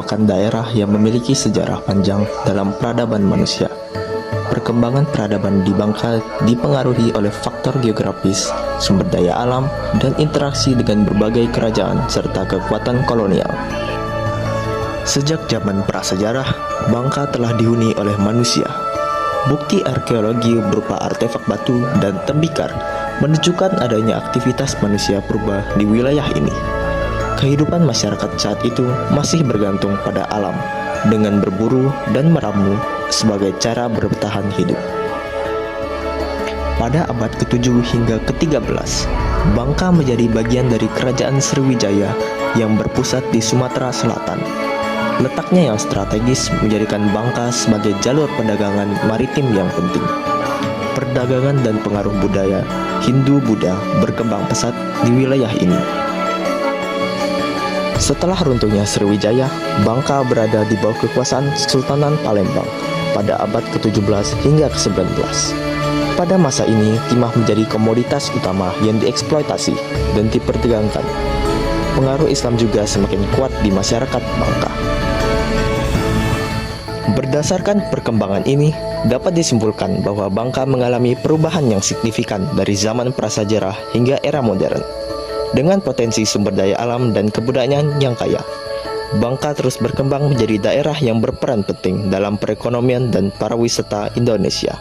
merupakan daerah yang memiliki sejarah panjang dalam peradaban manusia. Perkembangan peradaban di Bangka dipengaruhi oleh faktor geografis, sumber daya alam, dan interaksi dengan berbagai kerajaan serta kekuatan kolonial. Sejak zaman prasejarah, Bangka telah dihuni oleh manusia. Bukti arkeologi berupa artefak batu dan tembikar menunjukkan adanya aktivitas manusia purba di wilayah ini. Kehidupan masyarakat saat itu masih bergantung pada alam, dengan berburu dan meramu sebagai cara bertahan hidup. Pada abad ke-7 hingga ke-13, Bangka menjadi bagian dari Kerajaan Sriwijaya yang berpusat di Sumatera Selatan. Letaknya yang strategis menjadikan Bangka sebagai jalur perdagangan maritim yang penting. Perdagangan dan pengaruh budaya Hindu-Buddha berkembang pesat di wilayah ini. Setelah runtuhnya Sriwijaya, Bangka berada di bawah kekuasaan Kesultanan Palembang pada abad ke-17 hingga ke-19. Pada masa ini, timah menjadi komoditas utama yang dieksploitasi dan diperdagangkan. Pengaruh Islam juga semakin kuat di masyarakat Bangka. Berdasarkan perkembangan ini, dapat disimpulkan bahwa Bangka mengalami perubahan yang signifikan dari zaman prasejarah hingga era modern. Dengan potensi sumber daya alam dan kebudayaan yang kaya, Bangka terus berkembang menjadi daerah yang berperan penting dalam perekonomian dan pariwisata Indonesia.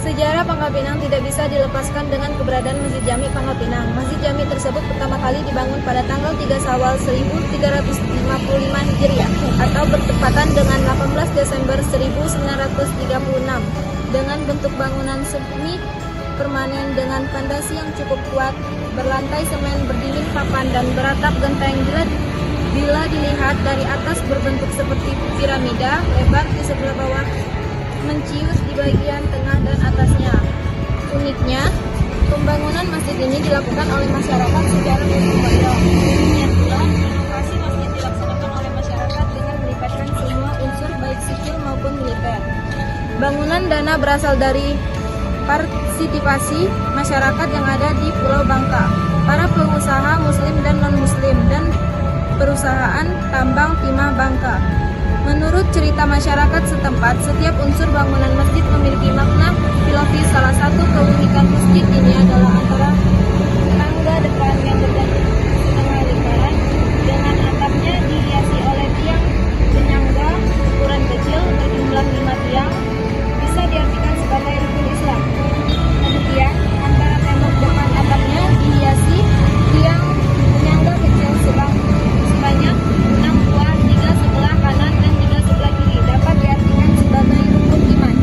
Sejarah Pangkal Pinang tidak bisa dilepaskan dengan keberadaan Masjid Jami Pangkal Pinang. Masjid Jami tersebut pertama kali dibangun pada tanggal 3 Syawal 1355 Hijriah atau bertepatan dengan 18 Desember 1936 dengan bentuk bangunan semi permanen dengan fondasi yang cukup kuat, berlantai semen, berdinding papan, dan beratap genteng. Bila dilihat dari atas berbentuk seperti piramida, lebar di sebelah bawah, mencius di bagian tengah dan atasnya. Uniknya, pembangunan masjid ini dilakukan oleh masyarakat secara gotong royong. Demikian pula, renovasi masjid dilaksanakan oleh masyarakat dengan melibatkan semua unsur baik sipil maupun militer. Bangunan dana berasal dari partisipasi masyarakat yang ada di Pulau Bangka, para pengusaha muslim dan non-muslim, dan perusahaan tambang timah Bangka. Menurut cerita masyarakat setempat, setiap unsur bangunan masjid memiliki makna filosofis. Salah satu keunikan masjid ini adalah antara tangga depan yang berbentuk setengah lingkaran dengan atapnya dihiasi oleh tiang penyangga ukuran kecil berjumlah 5 tiang, bisa diartikan sebagai rukun Islam. Kemudian, antara tembok depan atapnya dihiasi tiang penyangga kecil sebanyak 6 buah, 3 sebelah kanan dan 3 sebelah kiri, dapat diartikan sebagai rukun iman.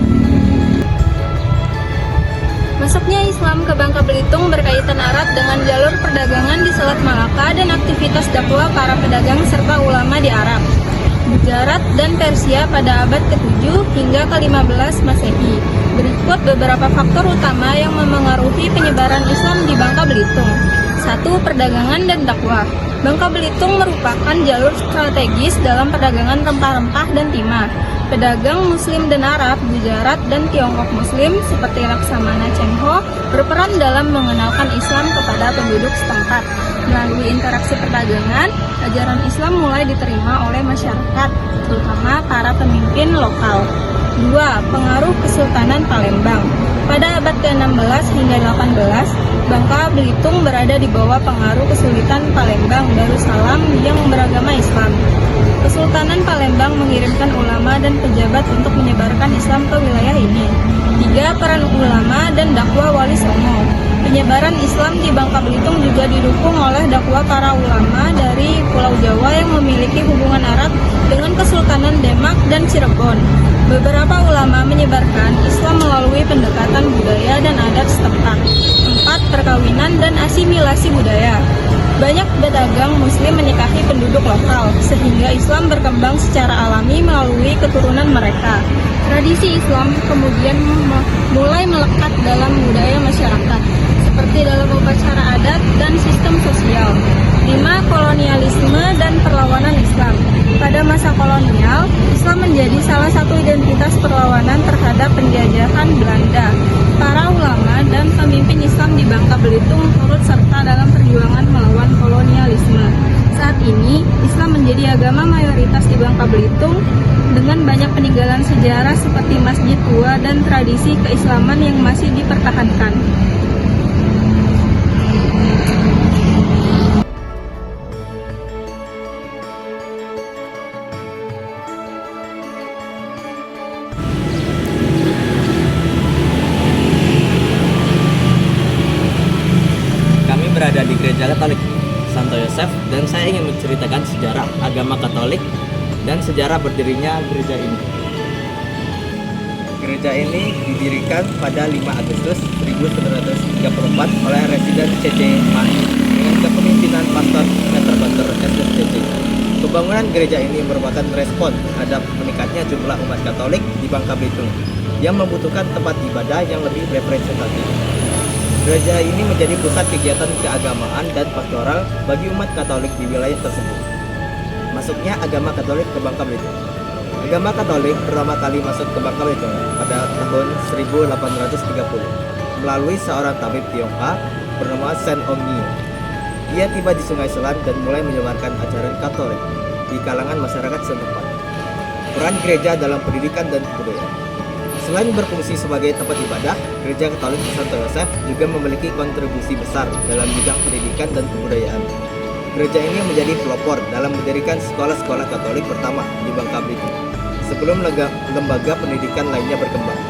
Masuknya Islam ke Bangka Belitung berkaitan erat dengan jalur perdagangan di Selat Malaka dan aktivitas dakwah para pedagang serta ulama di Arab, Gujarat, dan Persia pada abad ke-7 hingga ke-15 Masehi. Berikut beberapa faktor utama yang memengaruhi penyebaran Islam di Bangka Belitung. 1. Perdagangan dan dakwah. Bangka Belitung merupakan jalur strategis dalam perdagangan rempah-rempah dan timah. Pedagang Muslim dan Arab, Gujarat, dan Tiongkok Muslim seperti Laksamana Cheng Ho berperan dalam mengenalkan Islam kepada penduduk setempat. Melalui interaksi perdagangan, ajaran Islam mulai diterima oleh masyarakat, terutama para pemimpin lokal. 2. Pengaruh Kesultanan Palembang. Pada abad ke-16 hingga 18, Bangka Belitung berada di bawah pengaruh Kesultanan Palembang Darussalam yang beragama Islam. Kesultanan Palembang mengirimkan ulama dan pejabat untuk menyebarkan Islam ke wilayah ini. 3. Peran ulama dan dakwah Wali Songo. Penyebaran Islam di Bangka Belitung juga didukung oleh dakwah para ulama dari Pulau Jawa yang memiliki hubungan erat dengan Kesultanan Demak dan Cirebon. Beberapa ulama menyebarkan Islam melalui pendekatan budaya dan adat setempat. 4. Perkawinan dan asimilasi budaya. Banyak pedagang muslim menikahi penduduk lokal, sehingga Islam berkembang secara alami melalui keturunan mereka. Tradisi Islam kemudian mulai melekat dalam budaya masyarakat, seperti dalam upacara adat dan sistem sosial. 5. Kolonialisme dan perlawanan Islam. Pada masa kolonial, Islam menjadi salah satu identitas perlawanan terhadap penjajahan Belanda. Para ulama dan pemimpin Islam di Bangka Belitung turut serta dalam perjuangan melawan kolonialisme. Saat ini, Islam menjadi agama mayoritas di Bangka Belitung dengan banyak peninggalan sejarah seperti masjid tua dan tradisi keislaman yang masih dipertahankan. Kami berada di Gereja Katolik Santo Yosef dan saya ingin menceritakan sejarah agama Katolik dan sejarah berdirinya gereja ini. Gereja ini didirikan pada 5 Agustus 1934 oleh Residen C.C. Mai dengan kepemimpinan Pastor Peter Banter SSCC. Pembangunan gereja ini merupakan respon terhadap meningkatnya jumlah umat Katolik di Bangka Belitung yang membutuhkan tempat ibadah yang lebih representatif. Gereja ini menjadi pusat kegiatan keagamaan dan pastoral bagi umat Katolik di wilayah tersebut. Masuknya agama Katolik ke Bangka Belitung. Agama Katolik pertama kali masuk ke Bangka Belitung pada tahun 1830 melalui seorang tabib Tionghoa bernama Sen Ong Nyi. Ia tiba di Sungai Selan dan mulai menyebarkan ajaran Katolik di kalangan masyarakat setempat. Peran gereja dalam pendidikan dan kebudayaan. Selain berfungsi sebagai tempat ibadah, Gereja Katolik Santo Yosef juga memiliki kontribusi besar dalam bidang pendidikan dan kebudayaan. Gereja ini menjadi pelopor dalam mendirikan sekolah-sekolah Katolik pertama di Bangka Belitung, sebelum lembaga pendidikan lainnya berkembang.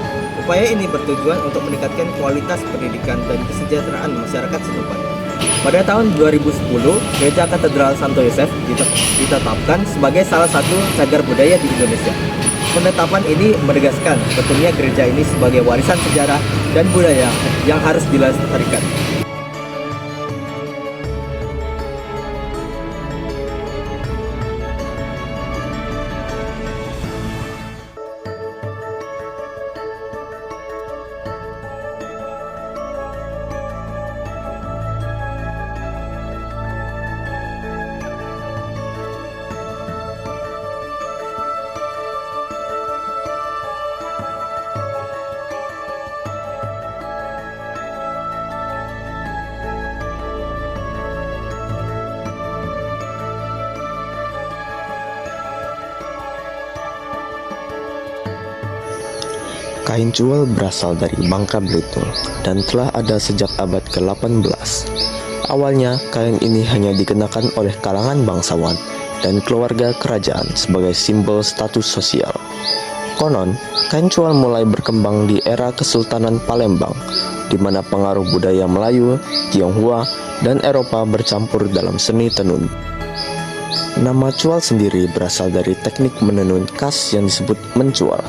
Upaya ini bertujuan untuk meningkatkan kualitas pendidikan dan kesejahteraan masyarakat setempat. Pada tahun 2010, Gereja Katedral Santo Yosef ditetapkan sebagai salah satu cagar budaya di Indonesia. Penetapan ini menegaskan pentingnya gereja ini sebagai warisan sejarah dan budaya yang harus dilestarikan. Kain cuel berasal dari Bangka Belitung dan telah ada sejak abad ke-18. Awalnya, kain ini hanya dikenakan oleh kalangan bangsawan dan keluarga kerajaan sebagai simbol status sosial. Konon, kain cuel mulai berkembang di era Kesultanan Palembang, di mana pengaruh budaya Melayu, Tionghoa, dan Eropa bercampur dalam seni tenun. Nama cuel sendiri berasal dari teknik menenun khas yang disebut mencual,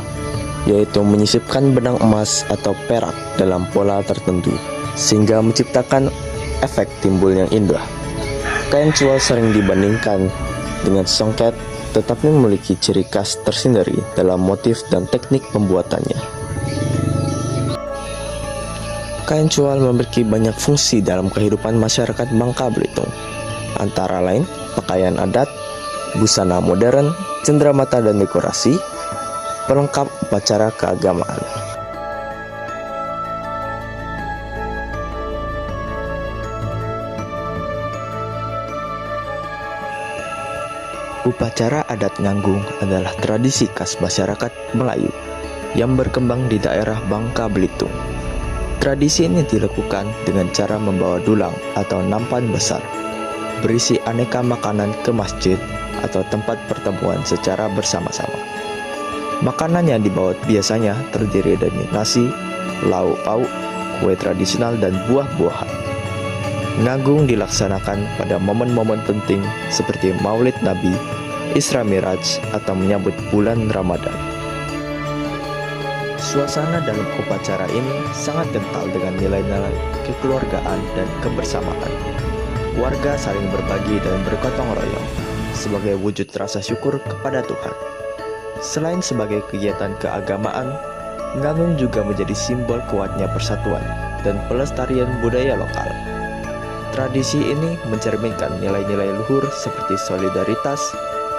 yaitu menyisipkan benang emas atau perak dalam pola tertentu, sehingga menciptakan efek timbul yang indah. Kain cuel sering dibandingkan dengan songket, tetapi memiliki ciri khas tersendiri dalam motif dan teknik pembuatannya. Kain cuel memiliki banyak fungsi dalam kehidupan masyarakat Bangka Belitung, antara lain pakaian adat, busana modern, cenderamata dan dekorasi, pelengkap upacara keagamaan. Upacara adat nganggung adalah tradisi khas masyarakat Melayu yang berkembang di daerah Bangka Belitung. Tradisi ini dilakukan dengan cara membawa dulang atau nampan besar, berisi aneka makanan ke masjid atau tempat pertemuan secara bersama-sama. Makanan yang dibawa biasanya terdiri dari nasi, lauk pauk, kue tradisional, dan buah-buahan. Nganggung dilaksanakan pada momen-momen penting seperti Maulid Nabi, Isra Miraj, atau menyambut bulan Ramadan. Suasana dalam upacara ini sangat kental dengan nilai-nilai kekeluargaan dan kebersamaan. warga saling berbagi dan bergotong royong sebagai wujud rasa syukur kepada Tuhan. Selain sebagai kegiatan keagamaan, Ngangung juga menjadi simbol kuatnya persatuan dan pelestarian budaya lokal. Tradisi ini mencerminkan nilai-nilai luhur seperti solidaritas,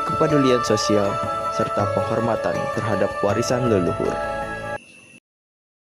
kepedulian sosial, serta penghormatan terhadap warisan leluhur.